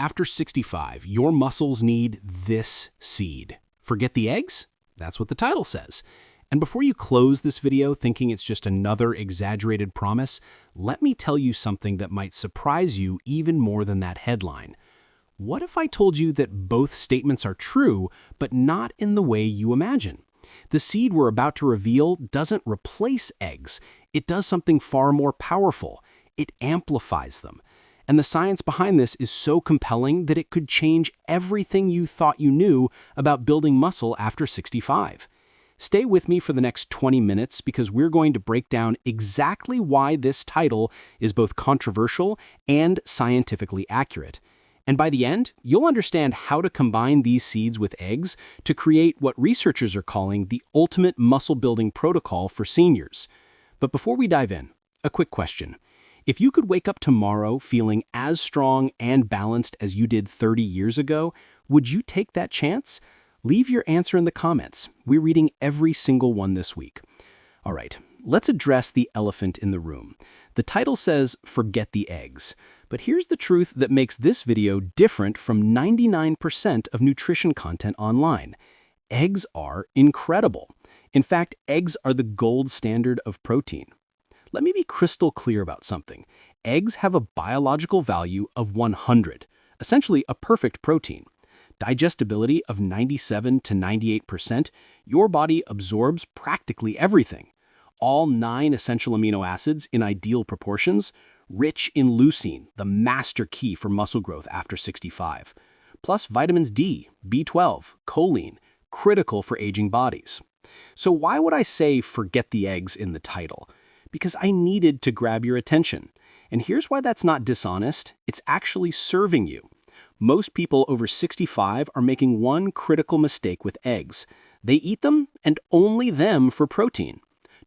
After 65, your muscles need this seed. Forget the eggs? That's what the title says. And before you close this video thinking it's just another exaggerated promise, let me tell you something that might surprise you even more than that headline. What if I told you that both statements are true, but not in the way you imagine? The seed we're about to reveal doesn't replace eggs. It does something far more powerful. It amplifies them. And the science behind this is so compelling that it could change everything you thought you knew about building muscle after 65. Stay with me for the next 20 minutes because we're going to break down exactly why this title is both controversial and scientifically accurate. And by the end, you'll understand how to combine these seeds with eggs to create what researchers are calling the ultimate muscle-building protocol for seniors. But before we dive in, a quick question. If you could wake up tomorrow feeling as strong and balanced as you did 30 years ago, would you take that chance? Leave your answer in the comments. We're reading every single one this week. All right, let's address the elephant in the room. The title says, "Forget the eggs." But here's the truth that makes this video different from 99% of nutrition content online. Eggs are incredible. In fact, eggs are the gold standard of protein. Let me be crystal clear about something. Eggs have a biological value of 100, essentially a perfect protein. Digestibility of 97 to 98%, your body absorbs practically everything. All 9 essential amino acids in ideal proportions, rich in leucine, the master key for muscle growth after 65. Plus vitamins D, B12, choline, critical for aging bodies. So why would I say forget the eggs in the title? Because I needed to grab your attention. And here's why that's not dishonest, it's actually serving you. Most people over 65 are making one critical mistake with eggs. They eat them, and only them, for protein.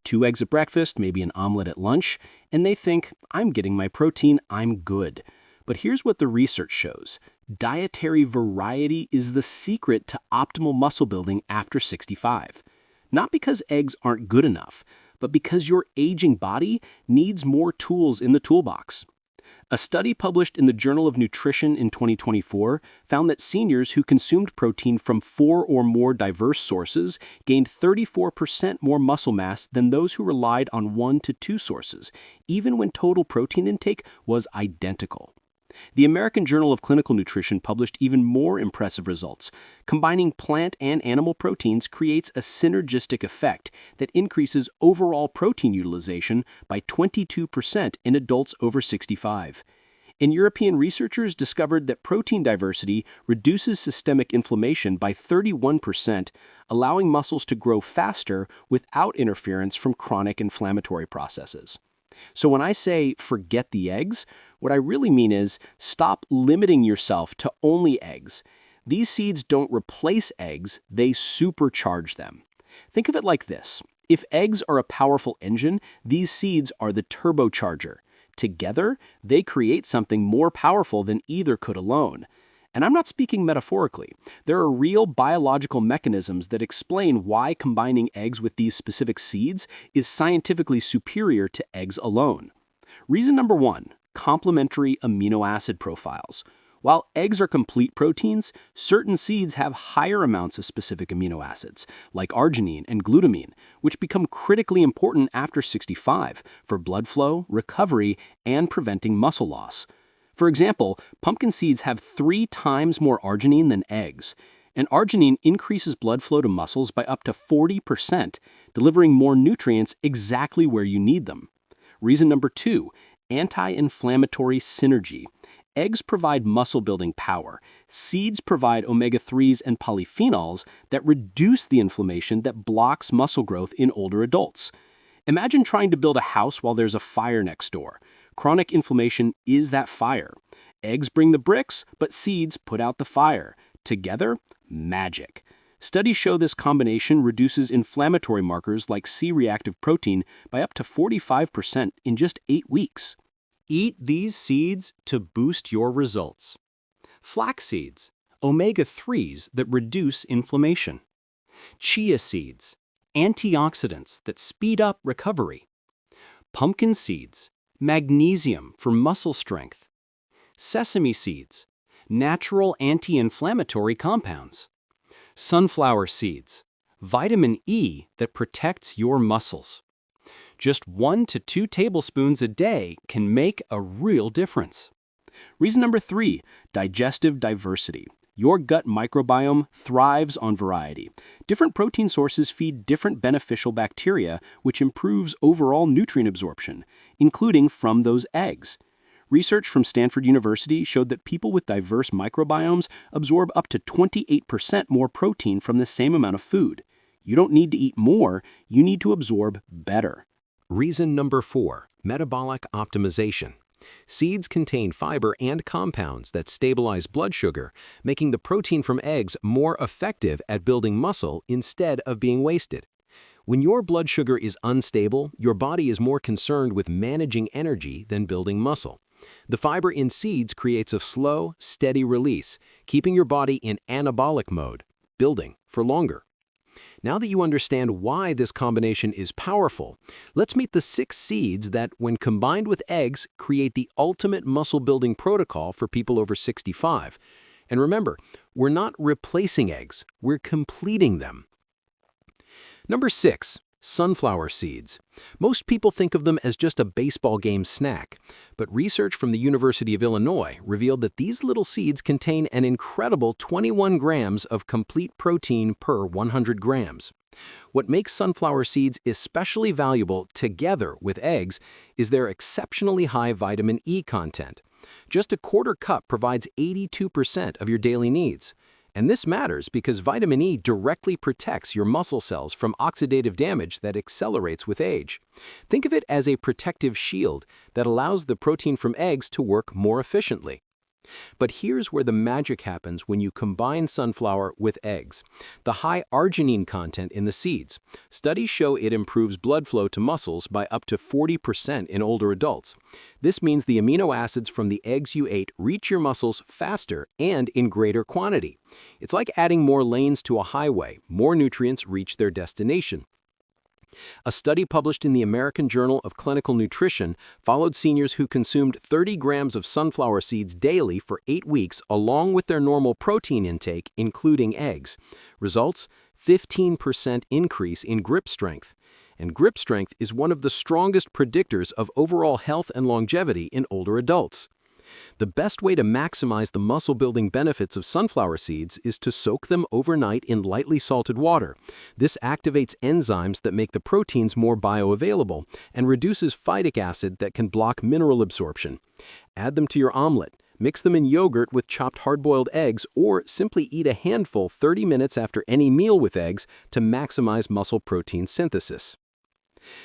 2 eggs at breakfast, maybe an omelet at lunch, and they think, I'm getting my protein, I'm good. But here's what the research shows. Dietary variety is the secret to optimal muscle building after 65. Not because eggs aren't good enough, but because your aging body needs more tools in the toolbox. A study published in the Journal of Nutrition in 2024 found that seniors who consumed protein from 4 or more diverse sources gained 34% more muscle mass than those who relied on 1 to 2 sources, even when total protein intake was identical. The American Journal of Clinical Nutrition published even more impressive results. Combining plant and animal proteins creates a synergistic effect that increases overall protein utilization by 22% in adults over 65. And European researchers discovered that protein diversity reduces systemic inflammation by 31%, allowing muscles to grow faster without interference from chronic inflammatory processes. So when I say forget the eggs, what I really mean is stop limiting yourself to only eggs. These seeds don't replace eggs, they supercharge them. Think of it like this. If eggs are a powerful engine, these seeds are the turbocharger. Together, they create something more powerful than either could alone. And I'm not speaking metaphorically. There are real biological mechanisms that explain why combining eggs with these specific seeds is scientifically superior to eggs alone. Reason number 1, complementary amino acid profiles. While eggs are complete proteins, certain seeds have higher amounts of specific amino acids, like arginine and glutamine, which become critically important after 65 for blood flow, recovery, and preventing muscle loss. For example, pumpkin seeds have 3 times more arginine than eggs, and arginine increases blood flow to muscles by up to 40%, delivering more nutrients exactly where you need them. Reason number 2, anti-inflammatory synergy. Eggs provide muscle-building power. Seeds provide omega-3s and polyphenols that reduce the inflammation that blocks muscle growth in older adults. Imagine trying to build a house while there's a fire next door. Chronic inflammation is that fire. Eggs bring the bricks, but seeds put out the fire. Together, magic. Studies show this combination reduces inflammatory markers like C-reactive protein by up to 45% in just 8 weeks. Eat these seeds to boost your results. Flax seeds, omega-3s that reduce inflammation. Chia seeds, antioxidants that speed up recovery. Pumpkin seeds, magnesium for muscle strength. Sesame seeds, natural anti-inflammatory compounds. Sunflower seeds, vitamin E that protects your muscles. Just 1 to 2 tablespoons a day can make a real difference. Reason number 3, digestive diversity. Your gut microbiome thrives on variety. Different protein sources feed different beneficial bacteria, which improves overall nutrient absorption, including from those eggs. Research from Stanford University showed that people with diverse microbiomes absorb up to 28% more protein from the same amount of food. You don't need to eat more, you need to absorb better. Reason number 4, metabolic optimization. Seeds contain fiber and compounds that stabilize blood sugar, making the protein from eggs more effective at building muscle instead of being wasted. When your blood sugar is unstable, your body is more concerned with managing energy than building muscle. The fiber in seeds creates a slow, steady release, keeping your body in anabolic mode, building for longer. Now that you understand why this combination is powerful, let's meet the 6 seeds that, when combined with eggs, create the ultimate muscle-building protocol for people over 65. And remember, we're not replacing eggs, we're completing them. Number 6, sunflower seeds. Most people think of them as just a baseball game snack, but research from the University of Illinois revealed that these little seeds contain an incredible 21 grams of complete protein per 100 grams. What makes sunflower seeds especially valuable together with eggs is their exceptionally high vitamin E content. Just a quarter cup provides 82% of your daily needs. And this matters because vitamin E directly protects your muscle cells from oxidative damage that accelerates with age. Think of it as a protective shield that allows the protein from eggs to work more efficiently. But here's where the magic happens when you combine sunflower with eggs. The high arginine content in the seeds. Studies show it improves blood flow to muscles by up to 40% in older adults. This means the amino acids from the eggs you ate reach your muscles faster and in greater quantity. It's like adding more lanes to a highway. More nutrients reach their destination. A study published in the American Journal of Clinical Nutrition followed seniors who consumed 30 grams of sunflower seeds daily for 8 weeks along with their normal protein intake, including eggs. Results: 15% increase in grip strength. And grip strength is one of the strongest predictors of overall health and longevity in older adults. The best way to maximize the muscle-building benefits of sunflower seeds is to soak them overnight in lightly salted water. This activates enzymes that make the proteins more bioavailable and reduces phytic acid that can block mineral absorption. Add them to your omelet. Mix them in yogurt with chopped hard-boiled eggs, or simply eat a handful 30 minutes after any meal with eggs to maximize muscle protein synthesis.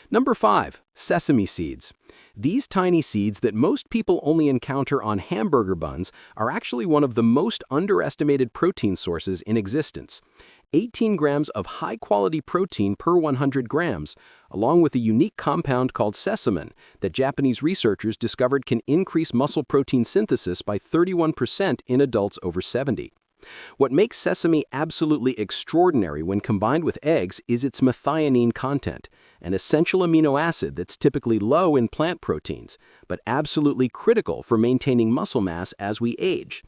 Number 5, sesame seeds. These tiny seeds that most people only encounter on hamburger buns are actually one of the most underestimated protein sources in existence. 18 grams of high-quality protein per 100 grams, along with a unique compound called sesamin that Japanese researchers discovered can increase muscle protein synthesis by 31% in adults over 70. What makes sesame absolutely extraordinary when combined with eggs is its methionine content, an essential amino acid that's typically low in plant proteins, but absolutely critical for maintaining muscle mass as we age.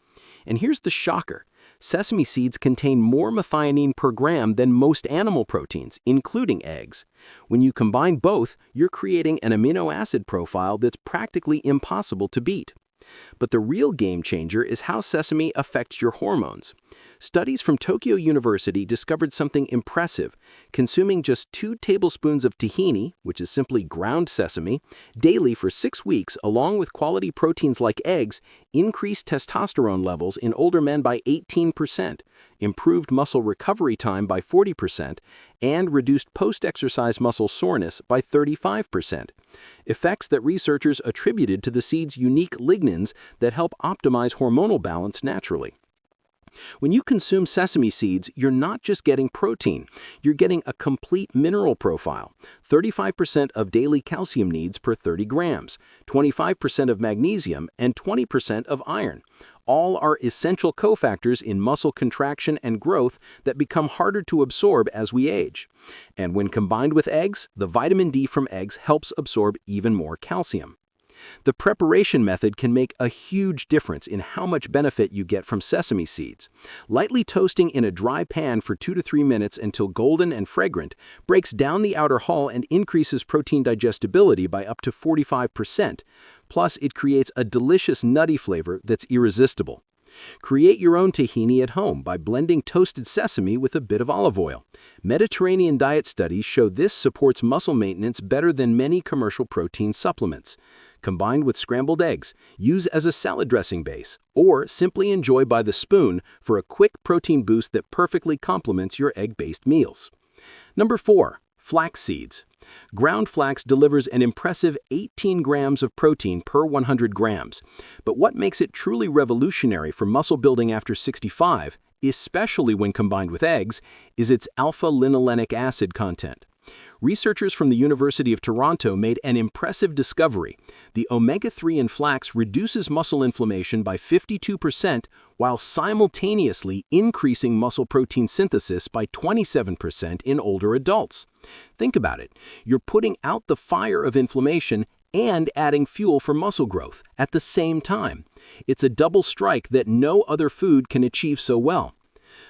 And here's the shocker. Sesame seeds contain more methionine per gram than most animal proteins, including eggs. When you combine both, you're creating an amino acid profile that's practically impossible to beat. But the real game changer is how sesame affects your hormones. Studies from Tokyo University discovered something impressive. Consuming just 2 tablespoons of tahini, which is simply ground sesame, daily for 6 weeks along with quality proteins like eggs, increased testosterone levels in older men by 18%, improved muscle recovery time by 40%, and reduced post-exercise muscle soreness by 35%. Effects that researchers attributed to the seed's unique lignins that help optimize hormonal balance naturally. When you consume sesame seeds, you're not just getting protein, you're getting a complete mineral profile. 35% of daily calcium needs per 30 grams, 25% of magnesium, and 20% of iron. All are essential cofactors in muscle contraction and growth that become harder to absorb as we age. And when combined with eggs, the vitamin D from eggs helps absorb even more calcium. The preparation method can make a huge difference in how much benefit you get from sesame seeds. Lightly toasting in a dry pan for 2 to 3 minutes until golden and fragrant breaks down the outer hull and increases protein digestibility by up to 45%. Plus, it creates a delicious nutty flavor that's irresistible. Create your own tahini at home by blending toasted sesame with a bit of olive oil. Mediterranean diet studies show this supports muscle maintenance better than many commercial protein supplements. Combined with scrambled eggs, use as a salad dressing base, or simply enjoy by the spoon for a quick protein boost that perfectly complements your egg-based meals. Number 4. Flax seeds. Ground flax delivers an impressive 18 grams of protein per 100 grams. But what makes it truly revolutionary for muscle building after 65, especially when combined with eggs, is its alpha-linolenic acid content. Researchers from the University of Toronto made an impressive discovery. The omega-3 in flax reduces muscle inflammation by 52% while simultaneously increasing muscle protein synthesis by 27% in older adults. Think about it. You're putting out the fire of inflammation and adding fuel for muscle growth at the same time. It's a double strike that no other food can achieve so well.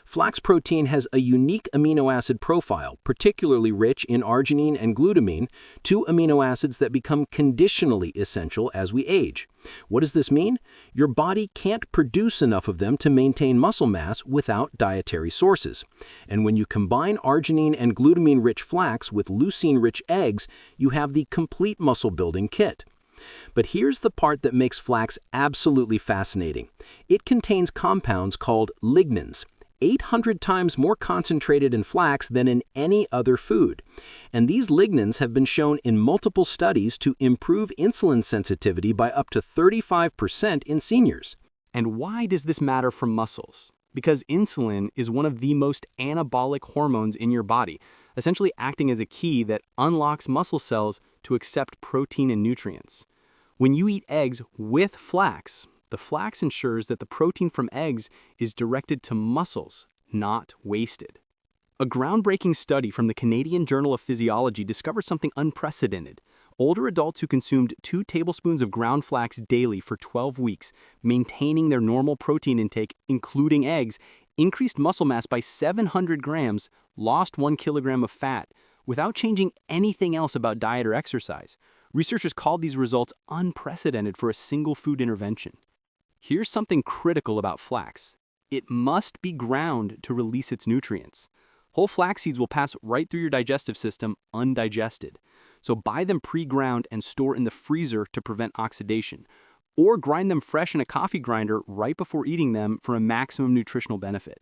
Flax protein has a unique amino acid profile, particularly rich in arginine and glutamine, 2 amino acids that become conditionally essential as we age. What does this mean? Your body can't produce enough of them to maintain muscle mass without dietary sources. And when you combine arginine and glutamine-rich flax with leucine-rich eggs, you have the complete muscle-building kit. But here's the part that makes flax absolutely fascinating. It contains compounds called lignans, 800 times more concentrated in flax than in any other food. And these lignans have been shown in multiple studies to improve insulin sensitivity by up to 35% in seniors. And why does this matter for muscles? Because insulin is one of the most anabolic hormones in your body, essentially acting as a key that unlocks muscle cells to accept protein and nutrients. When you eat eggs with flax, the flax ensures that the protein from eggs is directed to muscles, not wasted. A groundbreaking study from the Canadian Journal of Physiology discovered something unprecedented. Older adults who consumed 2 tablespoons of ground flax daily for 12 weeks, maintaining their normal protein intake, including eggs, increased muscle mass by 700 grams, lost 1 kilogram of fat, without changing anything else about diet or exercise. Researchers called these results unprecedented for a single food intervention. Here's something critical about flax. It must be ground to release its nutrients. Whole flax seeds will pass right through your digestive system undigested. So buy them pre-ground and store in the freezer to prevent oxidation. Or grind them fresh in a coffee grinder right before eating them for a maximum nutritional benefit.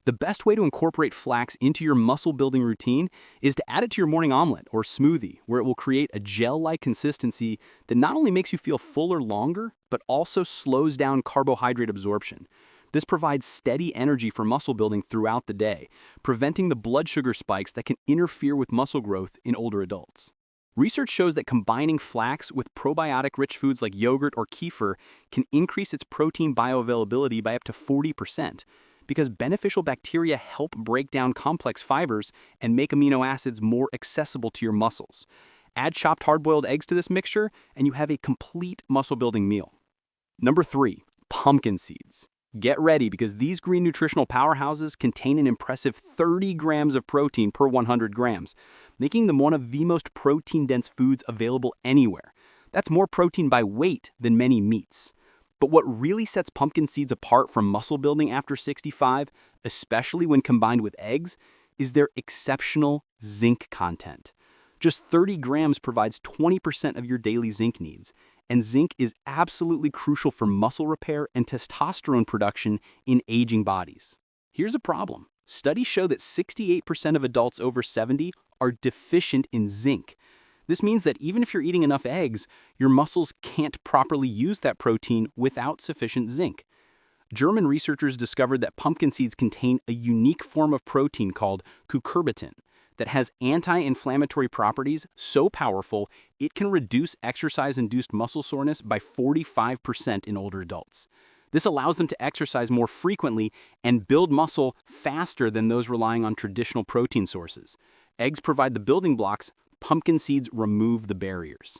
The best way to incorporate flax into your muscle-building routine is to add it to your morning omelet or smoothie, where it will create a gel-like consistency that not only makes you feel fuller longer, but also slows down carbohydrate absorption. This provides steady energy for muscle building throughout the day, preventing the blood sugar spikes that can interfere with muscle growth in older adults. Research shows that combining flax with probiotic-rich foods like yogurt or kefir can increase its protein bioavailability by up to 40%. Because beneficial bacteria help break down complex fibers and make amino acids more accessible to your muscles. Add chopped hard-boiled eggs to this mixture, and you have a complete muscle-building meal. Number 3, pumpkin seeds. Get ready because these green nutritional powerhouses contain an impressive 30 grams of protein per 100 grams, making them one of the most protein-dense foods available anywhere. That's more protein by weight than many meats. But what really sets pumpkin seeds apart from muscle building after 65, especially when combined with eggs, is their exceptional zinc content. Just 30 grams provides 20% of your daily zinc needs, and zinc is absolutely crucial for muscle repair and testosterone production in aging bodies. Here's a problem. Studies show that 68% of adults over 70 are deficient in zinc. This means that even if you're eating enough eggs, your muscles can't properly use that protein without sufficient zinc. German researchers discovered that pumpkin seeds contain a unique form of protein called cucurbitin that has anti-inflammatory properties so powerful it can reduce exercise-induced muscle soreness by 45% in older adults. This allows them to exercise more frequently and build muscle faster than those relying on traditional protein sources. Eggs provide the building blocks. Pumpkin seeds remove the barriers.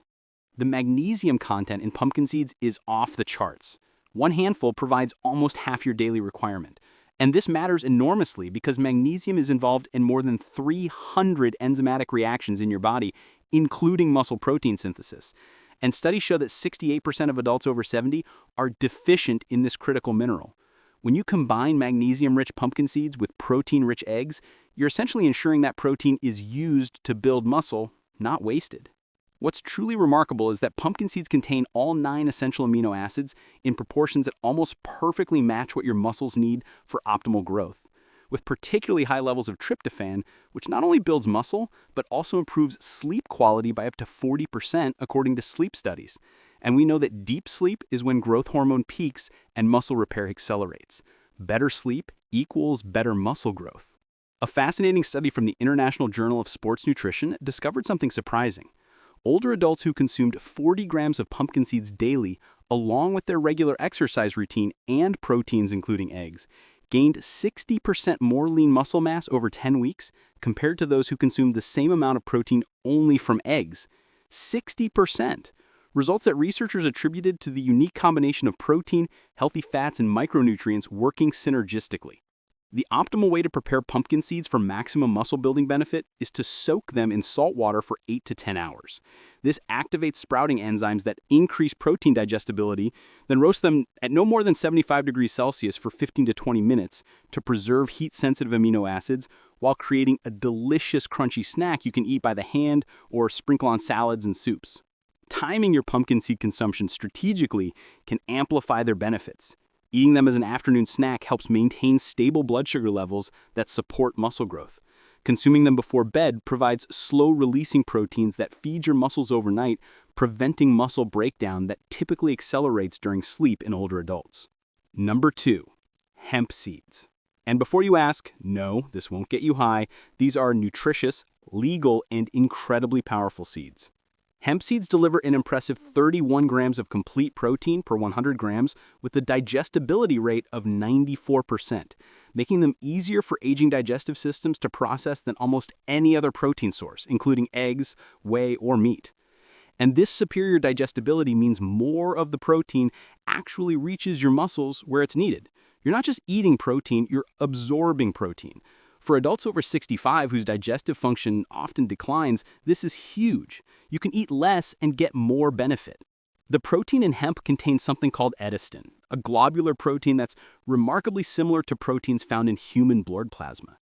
The magnesium content in pumpkin seeds is off the charts. One handful provides almost half your daily requirement. And this matters enormously because magnesium is involved in more than 300 enzymatic reactions in your body, including muscle protein synthesis. And studies show that 68% of adults over 70 are deficient in this critical mineral. When you combine magnesium-rich pumpkin seeds with protein-rich eggs, you're essentially ensuring that protein is used to build muscle, not wasted. What's truly remarkable is that pumpkin seeds contain all 9 essential amino acids in proportions that almost perfectly match what your muscles need for optimal growth, with particularly high levels of tryptophan, which not only builds muscle, but also improves sleep quality by up to 40% according to sleep studies. And we know that deep sleep is when growth hormone peaks and muscle repair accelerates. Better sleep equals better muscle growth. A fascinating study from the International Journal of Sports Nutrition discovered something surprising. Older adults who consumed 40 grams of pumpkin seeds daily, along with their regular exercise routine and proteins including eggs, gained 60% more lean muscle mass over 10 weeks compared to those who consumed the same amount of protein only from eggs. 60%! Results that researchers attributed to the unique combination of protein, healthy fats, and micronutrients working synergistically. The optimal way to prepare pumpkin seeds for maximum muscle building benefit is to soak them in salt water for 8 to 10 hours. This activates sprouting enzymes that increase protein digestibility, then roast them at no more than 75 degrees Celsius for 15 to 20 minutes to preserve heat-sensitive amino acids while creating a delicious crunchy snack you can eat by the hand or sprinkle on salads and soups. Timing your pumpkin seed consumption strategically can amplify their benefits. Eating them as an afternoon snack helps maintain stable blood sugar levels that support muscle growth. Consuming them before bed provides slow-releasing proteins that feed your muscles overnight, preventing muscle breakdown that typically accelerates during sleep in older adults. Number 2, hemp seeds. And before you ask, no, this won't get you high. These are nutritious, legal, and incredibly powerful seeds. Hemp seeds deliver an impressive 31 grams of complete protein per 100 grams with a digestibility rate of 94%, making them easier for aging digestive systems to process than almost any other protein source, including eggs, whey, or meat. And this superior digestibility means more of the protein actually reaches your muscles where it's needed. You're not just eating protein, you're absorbing protein. For adults over 65 whose digestive function often declines, this is huge. You can eat less and get more benefit. The protein in hemp contains something called edestin, a globular protein that's remarkably similar to proteins found in human blood plasma.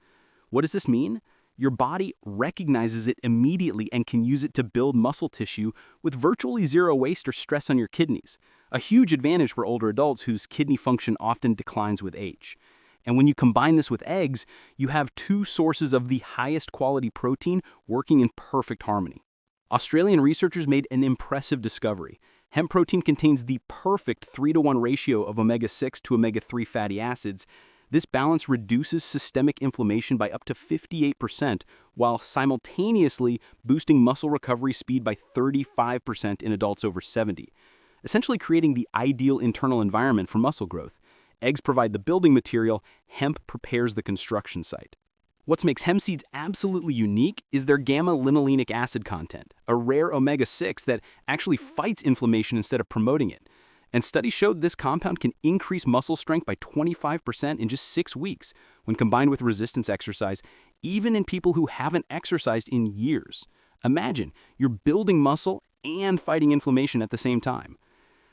What does this mean? Your body recognizes it immediately and can use it to build muscle tissue with virtually zero waste or stress on your kidneys, a huge advantage for older adults whose kidney function often declines with age. And when you combine this with eggs, you have 2 sources of the highest quality protein working in perfect harmony. Australian researchers made an impressive discovery. Hemp protein contains the perfect 3-to-1 ratio of omega-6 to omega-3 fatty acids. This balance reduces systemic inflammation by up to 58%, while simultaneously boosting muscle recovery speed by 35% in adults over 70, essentially creating the ideal internal environment for muscle growth. Eggs provide the building material, hemp prepares the construction site. What makes hemp seeds absolutely unique is their gamma-linolenic acid content, a rare omega-6 that actually fights inflammation instead of promoting it. And studies showed this compound can increase muscle strength by 25% in just 6 weeks when combined with resistance exercise, even in people who haven't exercised in years. Imagine, you're building muscle and fighting inflammation at the same time.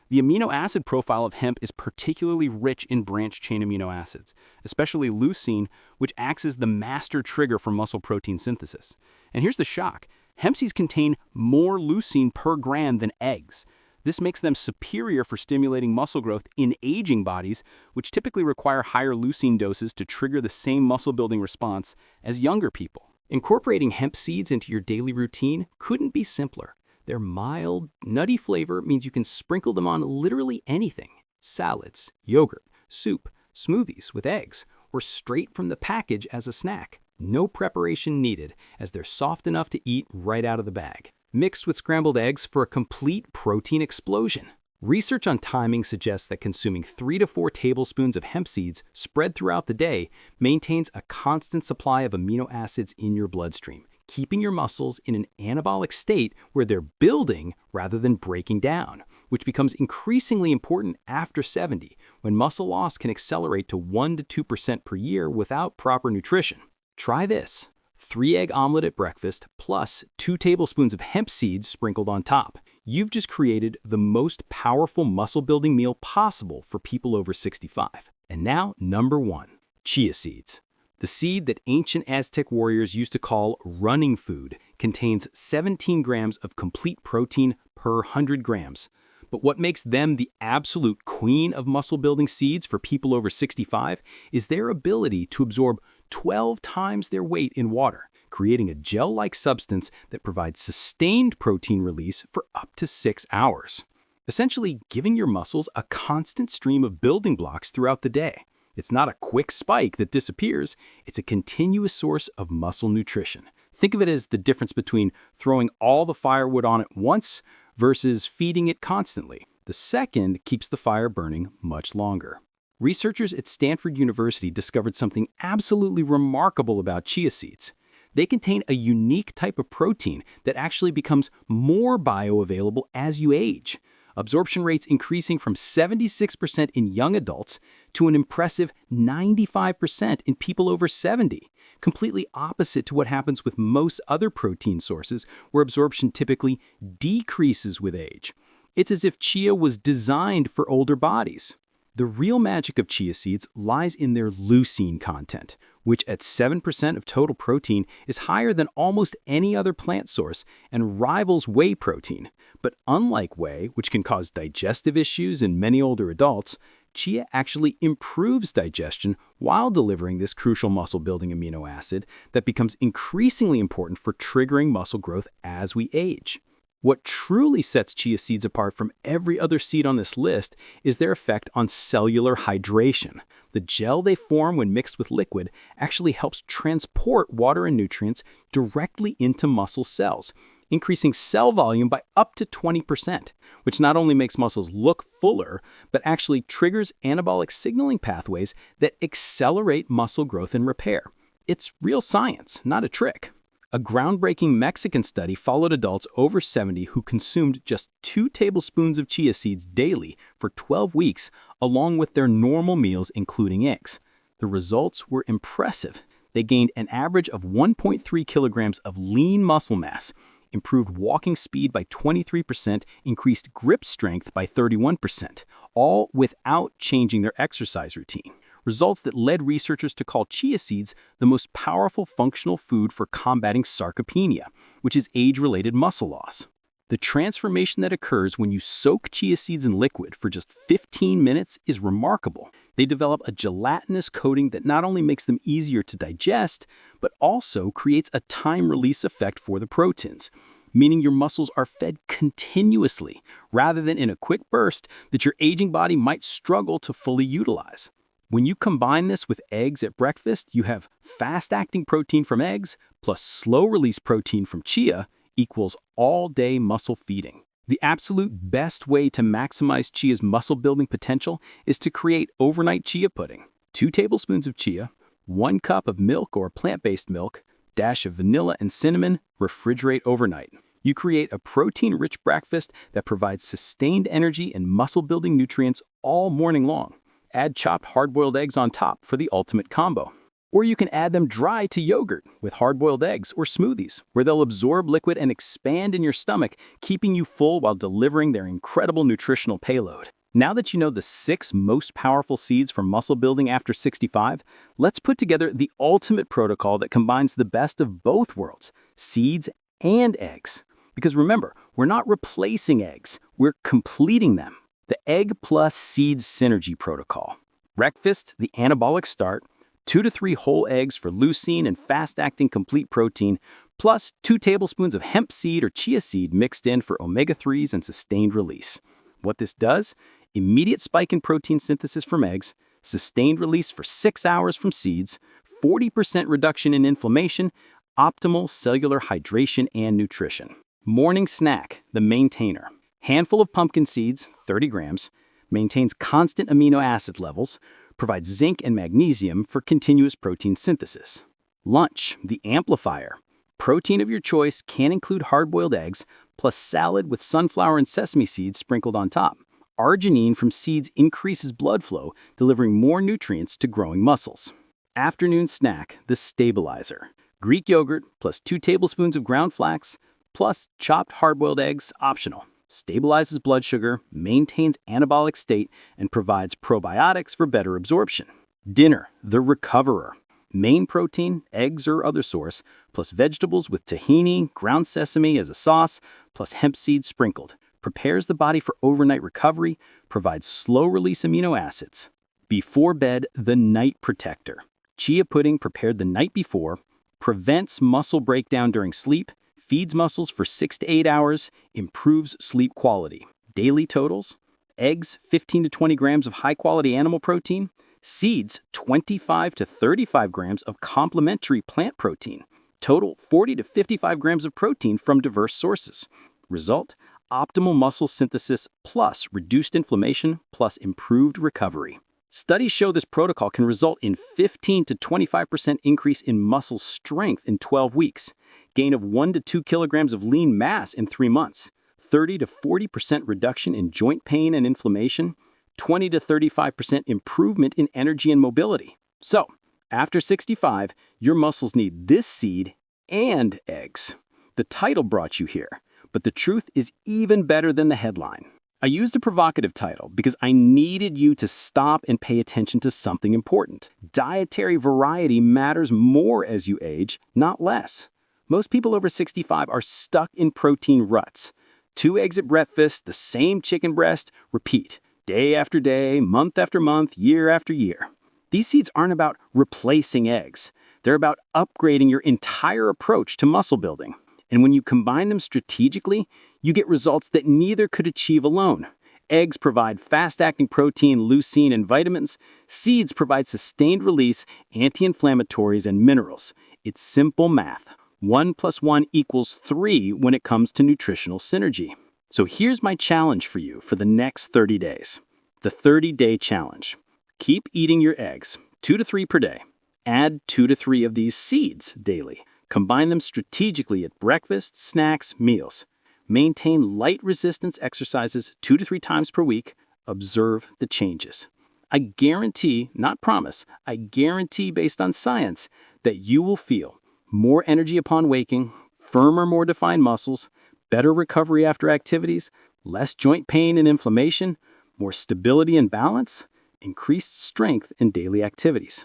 The amino acid profile of hemp is particularly rich in branched-chain amino acids, especially leucine, which acts as the master trigger for muscle protein synthesis. And here's the shock. Hemp seeds contain more leucine per gram than eggs. This makes them superior for stimulating muscle growth in aging bodies, which typically require higher leucine doses to trigger the same muscle-building response as younger people. Incorporating hemp seeds into your daily routine couldn't be simpler. Their mild, nutty flavor means you can sprinkle them on literally anything. Salads, yogurt, soup, smoothies with eggs, or straight from the package as a snack. No preparation needed, as they're soft enough to eat right out of the bag. Mixed with scrambled eggs for a complete protein explosion. Research on timing suggests that consuming 3 to 4 tablespoons of hemp seeds spread throughout the day maintains a constant supply of amino acids in your bloodstream, keeping your muscles in an anabolic state where they're building rather than breaking down, which becomes increasingly important after 70, when muscle loss can accelerate to 1 to 2% per year without proper nutrition. Try this: 3-egg omelet at breakfast plus 2 tablespoons of hemp seeds sprinkled on top. You've just created the most powerful muscle-building meal possible for people over 65. And now, number 1, chia seeds. The seed that ancient Aztec warriors used to call running food contains 17 grams of complete protein per 100 grams. But what makes them the absolute queen of muscle-building seeds for people over 65 is their ability to absorb 12 times their weight in water, creating a gel-like substance that provides sustained protein release for up to 6 hours, essentially giving your muscles a constant stream of building blocks throughout the day. It's not a quick spike that disappears, it's a continuous source of muscle nutrition. Think of it as the difference between throwing all the firewood on at once versus feeding it constantly. The second keeps the fire burning much longer. Researchers at Stanford University discovered something absolutely remarkable about chia seeds. They contain a unique type of protein that actually becomes more bioavailable as you age, absorption rates increasing from 76% in young adults to an impressive 95% in people over 70, completely opposite to what happens with most other protein sources where absorption typically decreases with age. It's as if chia was designed for older bodies. The real magic of chia seeds lies in their leucine content, which at 7% of total protein is higher than almost any other plant source and rivals whey protein. But unlike whey, which can cause digestive issues in many older adults, chia actually improves digestion while delivering this crucial muscle-building amino acid that becomes increasingly important for triggering muscle growth as we age. What truly sets chia seeds apart from every other seed on this list is their effect on cellular hydration. The gel they form when mixed with liquid actually helps transport water and nutrients directly into muscle cells, increasing cell volume by up to 20%, which not only makes muscles look fuller, but actually triggers anabolic signaling pathways that accelerate muscle growth and repair. It's real science, not a trick. A groundbreaking Mexican study followed adults over 70 who consumed just 2 tablespoons of chia seeds daily for 12 weeks, along with their normal meals, including eggs. The results were impressive. They gained an average of 1.3 kilograms of lean muscle mass, improved walking speed by 23%, increased grip strength by 31%, all without changing their exercise routine. Results that led researchers to call chia seeds the most powerful functional food for combating sarcopenia, which is age-related muscle loss. The transformation that occurs when you soak chia seeds in liquid for just 15 minutes is remarkable. They develop a gelatinous coating that not only makes them easier to digest, but also creates a time-release effect for the proteins, meaning your muscles are fed continuously, rather than in a quick burst that your aging body might struggle to fully utilize. When you combine this with eggs at breakfast, you have fast-acting protein from eggs plus slow-release protein from chia equals all-day muscle feeding. The absolute best way to maximize chia's muscle-building potential is to create overnight chia pudding. 2 tablespoons of chia, 1 cup of milk or plant-based milk, dash of vanilla and cinnamon, refrigerate overnight. You create a protein-rich breakfast that provides sustained energy and muscle-building nutrients all morning long. Add chopped hard-boiled eggs on top for the ultimate combo. Or you can add them dry to yogurt with hard-boiled eggs or smoothies, where they'll absorb liquid and expand in your stomach, keeping you full while delivering their incredible nutritional payload. Now that you know the 6 most powerful seeds for muscle building after 65, let's put together the ultimate protocol that combines the best of both worlds, seeds and eggs. Because remember, we're not replacing eggs, we're completing them. The Egg plus Seeds Synergy Protocol. Breakfast, the anabolic start, 2 to 3 whole eggs for leucine and fast-acting complete protein, plus 2 tablespoons of hemp seed or chia seed mixed in for omega-3s and sustained release. What this does? Immediate spike in protein synthesis from eggs, sustained release for 6 hours from seeds, 40% reduction in inflammation, optimal cellular hydration and nutrition. Morning snack, the maintainer. Handful of pumpkin seeds, 30 grams, maintains constant amino acid levels, provides zinc and magnesium for continuous protein synthesis. Lunch, the amplifier. Protein of your choice can include hard-boiled eggs, plus salad with sunflower and sesame seeds sprinkled on top. Arginine from seeds increases blood flow, delivering more nutrients to growing muscles. Afternoon snack, the stabilizer. Greek yogurt plus 2 tablespoons of ground flax, plus chopped hard-boiled eggs, optional. Stabilizes blood sugar, maintains anabolic state, and provides probiotics for better absorption. Dinner, the recoverer. Main protein, eggs or other source, plus vegetables with tahini, ground sesame as a sauce, plus hemp seeds sprinkled. Prepares the body for overnight recovery, provides slow-release amino acids. Before bed, the night protector. Chia pudding prepared the night before, prevents muscle breakdown during sleep, feeds muscles for 6 to 8 hours, improves sleep quality. Daily totals: eggs, 15 to 20 grams of high-quality animal protein, seeds, 25 to 35 grams of complementary plant protein. Total, 40 to 55 grams of protein from diverse sources. Result: optimal muscle synthesis plus reduced inflammation plus improved recovery. Studies show this protocol can result in 15 to 25% increase in muscle strength in 12 weeks, gain of 1 to 2 kilograms of lean mass in 3 months, 30 to 40% reduction in joint pain and inflammation, 20 to 35% improvement in energy and mobility. So, after 65, your muscles need this seed and eggs. The title brought you here, but the truth is even better than the headline. I used a provocative title because I needed you to stop and pay attention to something important. Dietary variety matters more as you age, not less. Most people over 65 are stuck in protein ruts. 2 eggs at breakfast, the same chicken breast, repeat. Day after day, month after month, year after year. These seeds aren't about replacing eggs. They're about upgrading your entire approach to muscle building. And when you combine them strategically, you get results that neither could achieve alone. Eggs provide fast-acting protein, leucine, and vitamins. Seeds provide sustained release, anti-inflammatories, and minerals. It's simple math. 1 plus 1 equals 3 when it comes to nutritional synergy. So here's my challenge for you for the next 30 days. The 30-day challenge. Keep eating your eggs, 2 to 3 per day. Add 2 to 3 of these seeds daily. Combine them strategically at breakfast, snacks, meals. Maintain light resistance exercises 2 to 3 times per week. Observe the changes. I guarantee, not promise, I guarantee based on science that you will feel more energy upon waking, firmer, more defined muscles, better recovery after activities, less joint pain and inflammation, more stability and balance, increased strength in daily activities.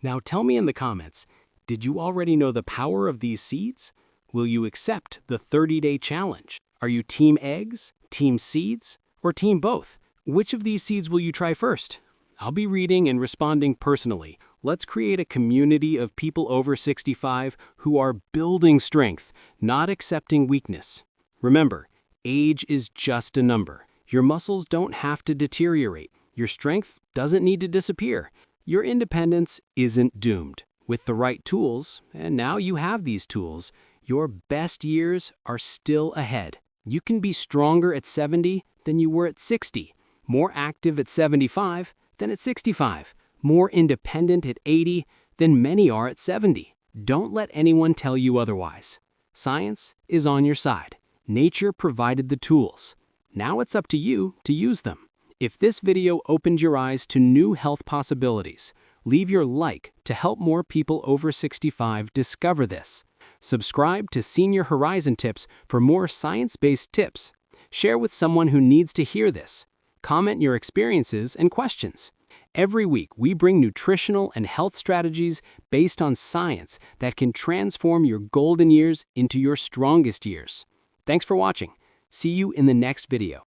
Now tell me in the comments, did you already know the power of these seeds? Will you accept the 30-day challenge? Are you team eggs, team seeds, or team both? Which of these seeds will you try first? I'll be reading and responding personally. Let's create a community of people over 65 who are building strength, not accepting weakness. Remember, age is just a number. Your muscles don't have to deteriorate. Your strength doesn't need to disappear. Your independence isn't doomed. With the right tools, and now you have these tools, your best years are still ahead. You can be stronger at 70 than you were at 60, more active at 75 than at 65, more independent at 80 than many are at 70. Don't let anyone tell you otherwise. Science is on your side. Nature provided the tools. Now it's up to you to use them. If this video opened your eyes to new health possibilities, leave your like to help more people over 65 discover this. Subscribe to Senior Horizon Tips for more science-based tips. Share with someone who needs to hear this. Comment your experiences and questions. Every week, we bring nutritional and health strategies based on science that can transform your golden years into your strongest years. Thanks for watching. See you in the next video.